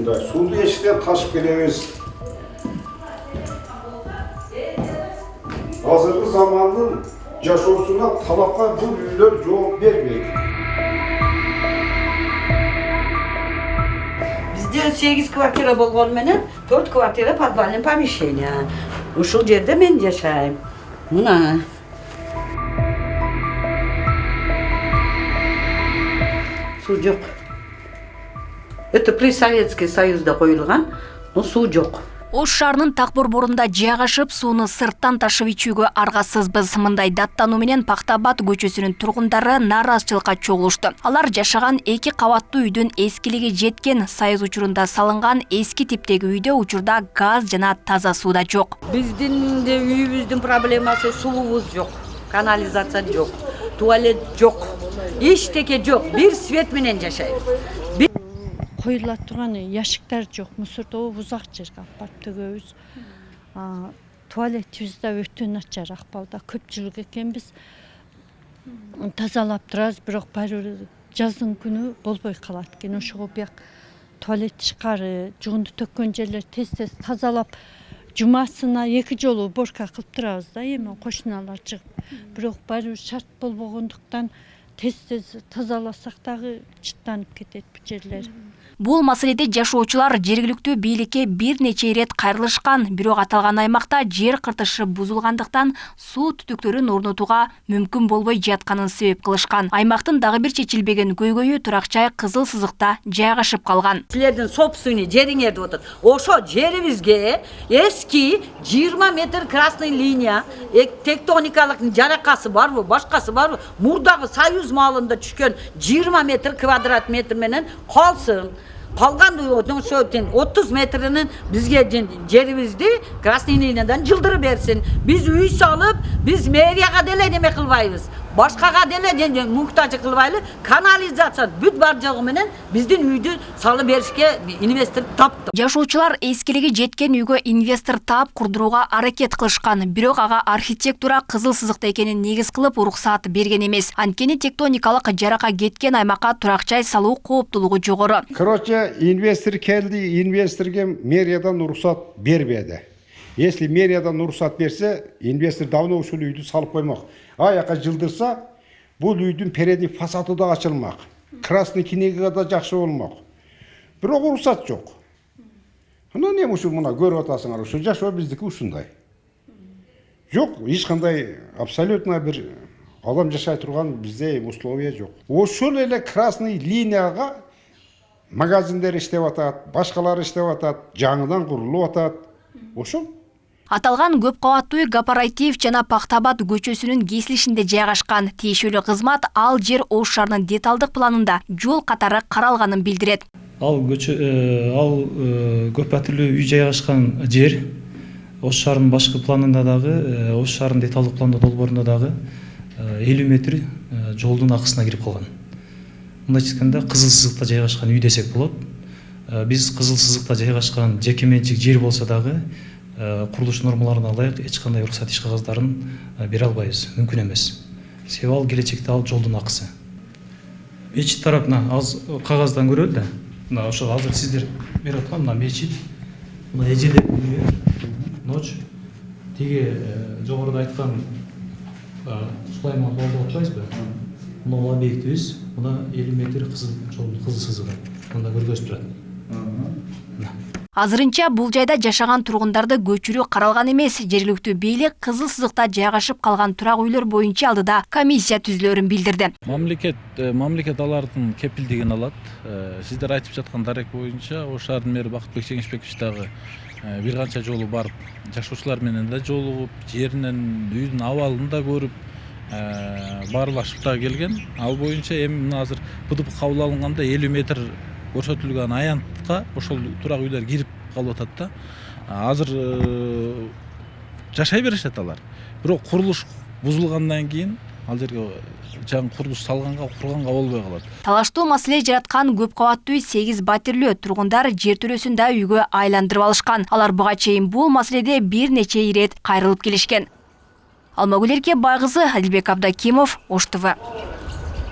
ушундай. Сууну эшиктен ташып келебиз. Азыркы замандын жашоосуна талапка бул үйлөр жооп бербейт. Bizde 8 kvartira болгону менен 4 kvartira подвальный помещение. Ушул жерде мен жашайм. Мына. Суу жок. Это при Советский Союзда коюлган, но суу жок. Ош шаарынын так борборунда жайгашып, сууну сырттан ташып ичүүгө аргасызбыз. Мындай даттануу менен Пактабад көчөсүнүн тургундары нааразычылыкка чогулушту. Алар жашаган 2 кабаттуу үйдүн эскилиги жеткен, Союз учурунда салынган эски типтеги үйдө учурда газ жана таза суу да жок. Биздин үйүбүздүн проблемасы суубуз жок, канализация жок, туалет жок, эчтеке жок. Бир свет менен жашайбыз. Коюла турган яшиктер жок, мусорду узак жерге алып барып төгөбүз. Туалетибиз да өтө начар акыбалда, көпчүлүк экенбиз. Тазалап турабыз, бирок баары бир жаздын күнү болбой калат экен. Ошого бияк туалет тышкары, жугунду төккөн жерлер тез-тез тазалап, жумасына 2 жолу уборка кылып турабыз да, эми кошуналар чыгып. Бирок баары бир шарт болбогондуктан тез-тез тазаласак дагы чыттанып кетет бу жерлер. Бул маселеде жашоочулар жергиликтүү бийликке бир нече ирет кайрылышкан, бирок аталган аймакта жер кыртышы бузулгандыктан суу түтүктөрүн орнотууга мүмкүн болбой жатканын себеп кылышкан. Аймактын дагы бир чечилбеген көйгөйү Туракчай Кызыл Сызыкта жайгашып калган. Силердин собственный жериңер деп атат. Ошо жерибизге эски 20 метр красный линия, тектоникалык жаракасы барбы, башкасы барбы? Мурдагы Союз маалында түшкөн 20 метр квадрат метр менен калсын. Калган 30 метринин бизге жерибизди красный линиядан жылдырып берсин. Биз үй салып, биз мэрияга деле неме кылбайбыз. Башкага деле муктаж кылбайлы. Канализация бүт бар жогу менен биздин үйдү салып беришке инвестор таптı. Жашоочулар эскилиги жеткен үйгө инвестор таап курдурууга аракет кылышкан, бирок ага архитектура Кызыл Сызыкта экенин негиз кылып уруксаат берген эмес. Анткени тектоникалык жарака кеткен аймакка туракчай салуу кооптулугу жогору. Короче, инвестор келди, инвесторге мэриядан уруксат бербеди. Если мэриядан уруксат берсе, инвестор давно ушул үйдү салып коймок. Аяка жылдырса, бул үйдүн передний фасады да ачылмак. Красный кинеге да жакшы болмок. Бирок уруксат жок. Ана неме ушул мына көрүп атасыңар, ушул жашоо биздики ушундай. Жок, эч кандай абсолютно бир адам жашай турган бизде условия жок. Ошол эле красный линияга магазиндер иштеп атат, башкалар иштеп атат, жаңыдан курулуп атат. Ошол. Аталган көп кабаттуу үй Кооператив жана Пактабад көчөсүнүн кесилишинде жайгашкан. Тиешелүү кызмат ал жер Ош шаарынын деталдык планында жол катары каралганын билдирет. Ал көп патирлүү үй жайгашкан жер Ош шаарынын башкы планында дагы, Ош шаарынын деталдык планда долбоорунда дагы 50 метр жолдун акысына кирип калган. Мындайча айтканда Кызыл Сызыкта жайгашкан үй десек болот. Биз Кызыл Сызыкта жайгашкан жеке менчик жер болсо дагы курулуш нормаларына ылайык эч кандай уруксат иш кагыздарын бере албайбыз, мүмкүн эмес. Себеби ал келечекте ал жолдун акысы. Мечит тарапына аз кагаздан көрөлү да. Мына ошо азыр сиздер берип аткан мына мечит, мына эжелер ночь тиги жогоруда айткан Сулайман болду деп атпайсызбы? Мына объектибиз, мына 50 метр Кызыл Сызыгы. Мында көргөзүп турат. Азырынча бул жайда жашаган тургундарды көчүрүү каралган эмес. Жергиликтүү бийлик Кызыл Сызыкта жайгашып калган турак үйлөр боюнча алдыда комиссия түзүлөрүн билдирди. Мамлекет алардын кепилдигин алат. Сиздер айтып жаткан дарек боюнча Ош шаарынын мэри Бакытбек Жеңишбекович дагы бир канча жолу барып, жашоочулар менен да жолугуп, жеринен, үйдүн абалын да көрүп, баарлашып да келген. Ал боюнча эми азыр БДП кабыл алынганда 50 метр көрсөтүлгөн аянтка ошол турак үйлөр кирип калып атат да. Азыр жашай беришет алар. Бирок курулуш бузулгандан кийин ал жерге жаңы курулуш салганга, курганга болбой калат. Талаштуу маселе жараткан көп кабаттуу 8 батирлүү тургундар жер төрөсүн да үйгө айландырып алышкан. Алар буга чейин бул маселеде бир нече ирет кайрылып келишкен. Алмагүл Байгызы, Адилбек Абдакимов, Ош ТВ.